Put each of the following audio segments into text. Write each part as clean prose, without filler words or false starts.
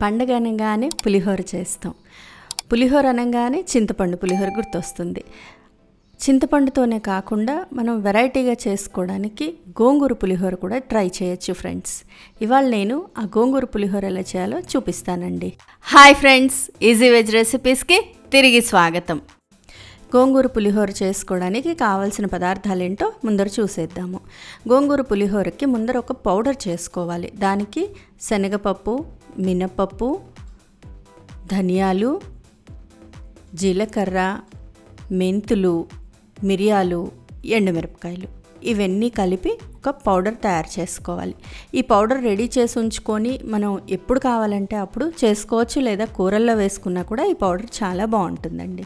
పండగ అనగానే పులిహోర చేస్తాం. పులిహోర అనగానే చింతపండు పులిహోర గుర్తొస్తుంది. చింతపండుతోనే కాకుండా మనం వెరైటీగా చేసుకోవడానికి గోంగూర పులిహోర కూడా ట్రై చేయొచ్చు ఫ్రెండ్స్. ఇవాళ నేను ఆ గోంగూర పులిహోర ఎలా చేయాలో చూపిస్తానండి. హాయ్ ఫ్రెండ్స్, ఈజీ వెజ్ రెసిపీస్కి తిరిగి స్వాగతం. గోంగూర పులిహోర చేసుకోవడానికి కావాల్సిన పదార్థాలు ఏంటో ముందర చూసేద్దాము. గోంగూర పులిహోరకి ముందర ఒక పౌడర్ చేసుకోవాలి. దానికి శనగపప్పు, మినపప్పు, ధనియాలు, జీలకర్ర, మెంతులు, మిరియాలు, ఎండుమిరపకాయలు ఇవన్నీ కలిపి ఒక పౌడర్ తయారు చేసుకోవాలి. ఈ పౌడర్ రెడీ చేసి ఉంచుకొని మనం ఎప్పుడు కావాలంటే అప్పుడు చేసుకోవచ్చు, లేదా కూరల్లో వేసుకున్నా కూడా ఈ పౌడర్ చాలా బాగుంటుందండి.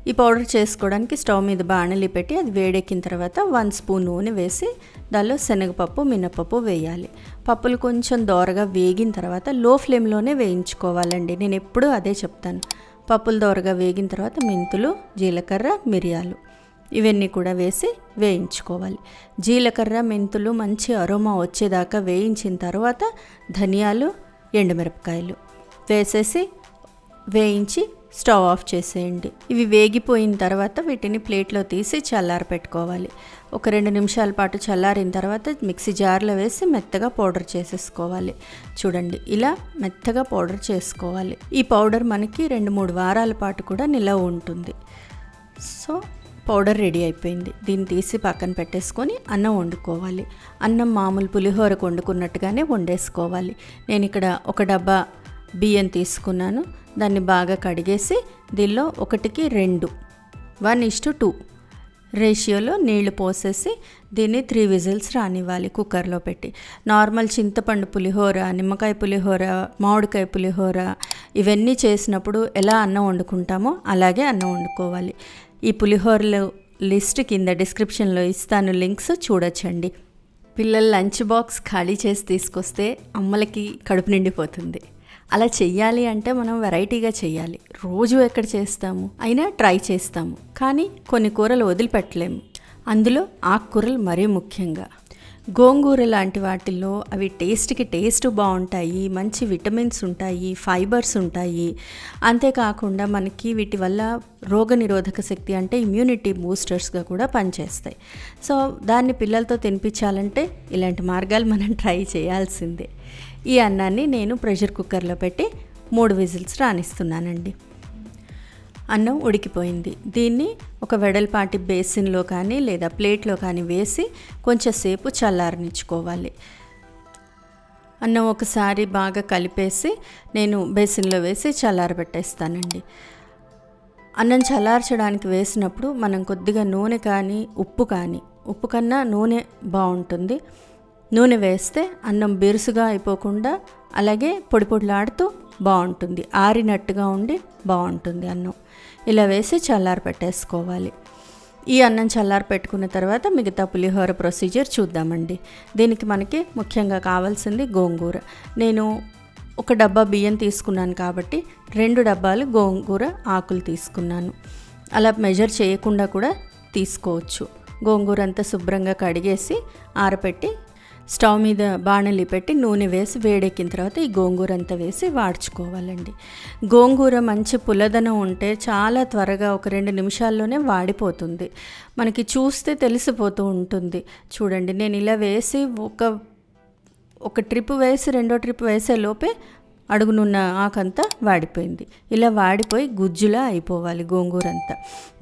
ఈ పౌడర్ చేసుకోవడానికి స్టవ్ మీద బాణలి పెట్టి అది వేడెక్కిన తర్వాత 1 స్పూన్ నూనె వేసి దానిలో శనగపప్పు, మినపప్పు వేయాలి. పప్పులు కొంచెం దోరగా వేగిన తర్వాత లో ఫ్లేమ్లోనే వేయించుకోవాలండి. నేను ఎప్పుడూ అదే చెప్తాను. పప్పులు దోరగా వేగిన తర్వాత మెంతులు, జీలకర్ర, మిరియాలు ఇవన్నీ కూడా వేసి వేయించుకోవాలి. జీలకర్ర, మెంతులు మంచి అరోమా వచ్చేదాకా వేయించిన తర్వాత ధనియాలు, ఎండుమిరపకాయలు వేసేసి వేయించి స్టవ్ ఆఫ్ చేసేయండి. ఇవి వేగిపోయిన తర్వాత వీటిని ప్లేట్లో తీసి చల్లారి పెట్టుకోవాలి. ఒక 2 నిమిషాల పాటు చల్లారిన తర్వాత మిక్సీ జార్లో వేసి మెత్తగా పౌడర్ చేసేసుకోవాలి. చూడండి, ఇలా మెత్తగా పౌడర్ చేసుకోవాలి. ఈ పౌడర్ మనకి 2-3 వారాల పాటు కూడా నిలవ ఉంటుంది. సో పౌడర్ రెడీ అయిపోయింది. దీన్ని తీసి పక్కన పెట్టేసుకొని అన్నం వండుకోవాలి. అన్నం మామూలు పులిహోరకు వండుకున్నట్టుగానే వండేసుకోవాలి. నేను ఇక్కడ ఒక డబ్బా బియ్యం తీసుకున్నాను. దాన్ని బాగా కడిగేసి దీనిలో 1:2 1:2 రేషియోలో నీళ్లు పోసేసి దీన్ని 3 విజిల్స్ రానివ్వాలి కుక్కర్లో పెట్టి. నార్మల్ చింతపండు పులిహోర, నిమ్మకాయ పులిహోర, మామిడికాయ పులిహోర ఇవన్నీ చేసినప్పుడు ఎలా అన్నం వండుకుంటామో అలాగే అన్నం వండుకోవాలి. ఈ పులిహోరలో లిస్ట్ కింద డిస్క్రిప్షన్లో ఇస్తాను, లింక్స్ చూడొచ్చండి. పిల్లల లంచ్ బాక్స్ ఖాళీ చేసి తీసుకొస్తే అమ్మలకి కడుపు నిండిపోతుంది. అలా చెయ్యాలి అంటే మనం వెరైటీగా చెయ్యాలి. రోజు ఎక్కడ చేస్తాము, అయినా ట్రై చేస్తాము, కానీ కొన్ని కూరలు వదిలిపెట్టలేము. అందులో ఆకుకూరలు మరీ ముఖ్యంగా. గోంగూర లాంటి వాటిల్లో అవి టేస్ట్ బాగుంటాయి, మంచి విటమిన్స్ ఉంటాయి, ఫైబర్స్ ఉంటాయి. అంతేకాకుండా మనకి వీటి వల్ల రోగనిరోధక శక్తి అంటే ఇమ్యూనిటీ బూస్టర్స్గా కూడా పనిచేస్తాయి. సో దాన్ని పిల్లలతో తినిపించాలంటే ఇలాంటి మార్గాలు మనం ట్రై చేయాల్సిందే. ఈ అన్నాన్ని నేను ప్రెషర్ కుక్కర్లో పెట్టి 3 విజిల్స్ రానిస్తున్నానండి. అన్నం ఉడికిపోయింది. దీన్ని ఒక వెడల్పాటి బేసిన్లో కానీ లేదా ప్లేట్లో కానీ వేసి కొంచెంసేపు చల్లారనిచ్చుకోవాలి. అన్నం ఒకసారి బాగా కలిపేసి నేను బేసిన్లో వేసి చల్లారబెట్టేస్తానండి. అన్నం చల్లార్చడానికి వేసినప్పుడు మనం కొద్దిగా నూనె కానీ ఉప్పు కన్నా నూనె బాగుంటుంది. నూనె వేస్తే అన్నం బిరుసుగా అయిపోకుండా అలాగే పొడిలాడుతూ బాగుంటుంది, ఆరినట్టుగా ఉండి బాగుంటుంది అన్నం. ఇలా వేసి చల్లారి పెట్టేసుకోవాలి. ఈ అన్నం చల్లారి పెట్టుకున్న తర్వాత మిగతా పులిహోర ప్రొసీజర్ చూద్దామండి. దీనికి మనకి ముఖ్యంగా కావాల్సింది గోంగూర. నేను ఒక డబ్బా బియ్యం తీసుకున్నాను కాబట్టి 2 డబ్బాలు గోంగూర ఆకులు తీసుకున్నాను. అలా మెజర్ చేయకుండా కూడా తీసుకోవచ్చు. గోంగూర అంతా శుభ్రంగా కడిగేసి ఆరపెట్టి స్టవ్ మీద బాణలి పెట్టి నూనె వేసి వేడెక్కిన తర్వాత ఈ గోంగూర అంతా వేసి వాడ్చుకోవాలండి. గోంగూర మంచి పుల్లదనం ఉంటే చాలా త్వరగా ఒక 2 నిమిషాల్లోనే వాడిపోతుంది. మనకి చూస్తే తెలిసిపోతూ ఉంటుంది. చూడండి, నేను ఇలా వేసి ఒక ట్రిప్ వేసి 2వ ట్రిప్ వేసే లోపే అడుగునున్న ఆకంతా వాడిపోయింది. ఇలా వాడిపోయి గుజ్జులా అయిపోవాలి గోంగూర అంతా.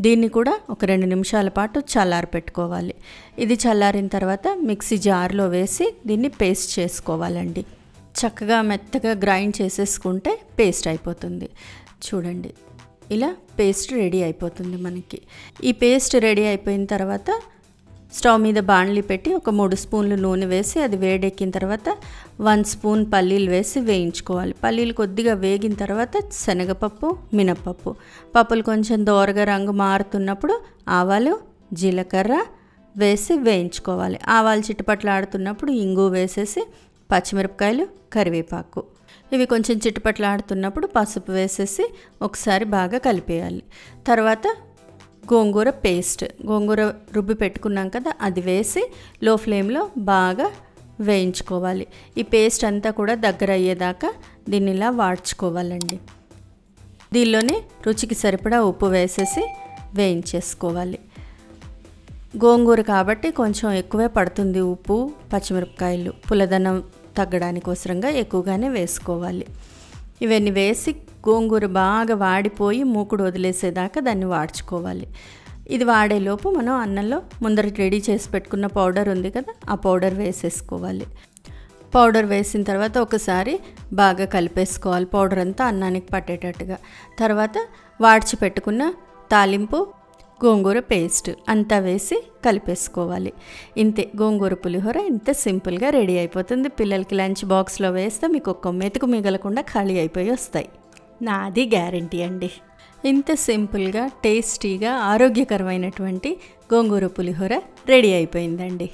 దీన్ని కూడా ఒక 2 నిమిషాల పాటు చల్లారి పెట్టుకోవాలి. ఇది చల్లారిన తర్వాత మిక్సీ జార్లో వేసి దీన్ని పేస్ట్ చేసుకోవాలండి. చక్కగా మెత్తగా గ్రైండ్ చేసేసుకుంటే పేస్ట్ అయిపోతుంది. చూడండి, ఇలా పేస్ట్ రెడీ అయిపోతుంది మనకి. ఈ పేస్ట్ రెడీ అయిపోయిన తర్వాత స్టవ్ మీద బాణలి పెట్టి ఒక 3 స్పూన్లు నూనె వేసి అది వేడెక్కిన తర్వాత 1 స్పూన్ పల్లీలు వేసి వేయించుకోవాలి. పల్లీలు కొద్దిగా వేగిన తర్వాత శనగపప్పు, మినపప్పు పప్పులు కొంచెం దోరగా రంగు మారుతున్నప్పుడు ఆవాలు, జీలకర్ర వేసి వేయించుకోవాలి. ఆవాలు చిటపట్లాడుతున్నప్పుడు ఇంగు వేసేసి పచ్చిమిరపకాయలు, కరివేపాకు ఇవి కొంచెం చిటపట్లాడుతున్నప్పుడు పసుపు వేసేసి ఒకసారి బాగా కలిపేయాలి. తర్వాత గోంగూర పేస్ట్, గోంగూర రుబ్బి పెట్టుకున్నాం కదా, అది వేసి లో ఫ్లేమ్లో బాగా వేయించుకోవాలి. ఈ పేస్ట్ అంతా కూడా దగ్గర అయ్యేదాకా దీన్ని ఇలా వాడ్చుకోవాలండి. దీనిలోనే రుచికి సరిపడా ఉప్పు వేసేసి వేయించేసుకోవాలి. గోంగూర కాబట్టి కొంచెం ఎక్కువే పడుతుంది ఉప్పు, పచ్చిమిరపకాయలు పుల్లదనం తగ్గడానికోసరంగా ఎక్కువగానే వేసుకోవాలి. ఇవన్నీ వేసి గోంగూర బాగా వాడిపోయి మూకుడు వదిలేసేదాకా దాన్ని వాడ్చుకోవాలి. ఇది వాడేలోపు మనం అన్నంలో ముందర రెడీ చేసి పెట్టుకున్న పౌడర్ ఉంది కదా, ఆ పౌడర్ వేసేసుకోవాలి. పౌడర్ వేసిన తర్వాత ఒకసారి బాగా కలిపేసుకోవాలి, పౌడర్ అంతా అన్నానికి పట్టేటట్టుగా. తర్వాత వాడ్చి పెట్టుకున్న తాలింపు, గోంగూర పేస్ట్ అంతా వేసి కలిపేసుకోవాలి. ఇంతే, గోంగూర పులిహోర ఇంత సింపుల్గా రెడీ అయిపోతుంది. పిల్లలకి లంచ్ బాక్స్లో వేస్తే మీకు ఒక్క మెతుకు మిగలకుండా ఖాళీ అయిపోయి వస్తాయి. నాది గ్యారంటీ అండి. ఇంత సింపుల్గా టేస్టీగా ఆరోగ్యకరమైనటువంటి గోంగూర పులిహోర రెడీ అయిపోయిందండి.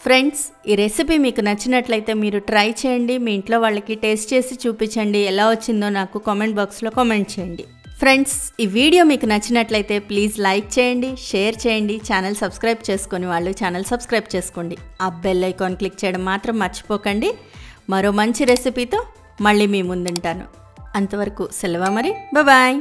ఫ్రెండ్స్, ఈ రెసిపీ మీకు నచ్చినట్లయితే మీరు ట్రై చేయండి. మీ ఇంట్లో వాళ్ళకి టేస్ట్ చేసి చూపించండి. ఎలా వచ్చిందో నాకు కామెంట్ బాక్స్లో కామెంట్ చేయండి. ఫ్రెండ్స్, ఈ వీడియో మీకు నచ్చినట్లయితే ప్లీజ్ లైక్ చేయండి, షేర్ చేయండి. ఛానల్ సబ్స్క్రైబ్ చేసుకొని వాళ్ళు ఛానల్ సబ్స్క్రైబ్ చేసుకోండి. ఆ బెల్ ఐకాన్ క్లిక్ చేయడం మాత్రం మర్చిపోకండి. మరో మంచి రెసిపీతో మళ్ళీ మీ ముందుంటాను. అంతవరకు సెలవు మరి. బాయ్.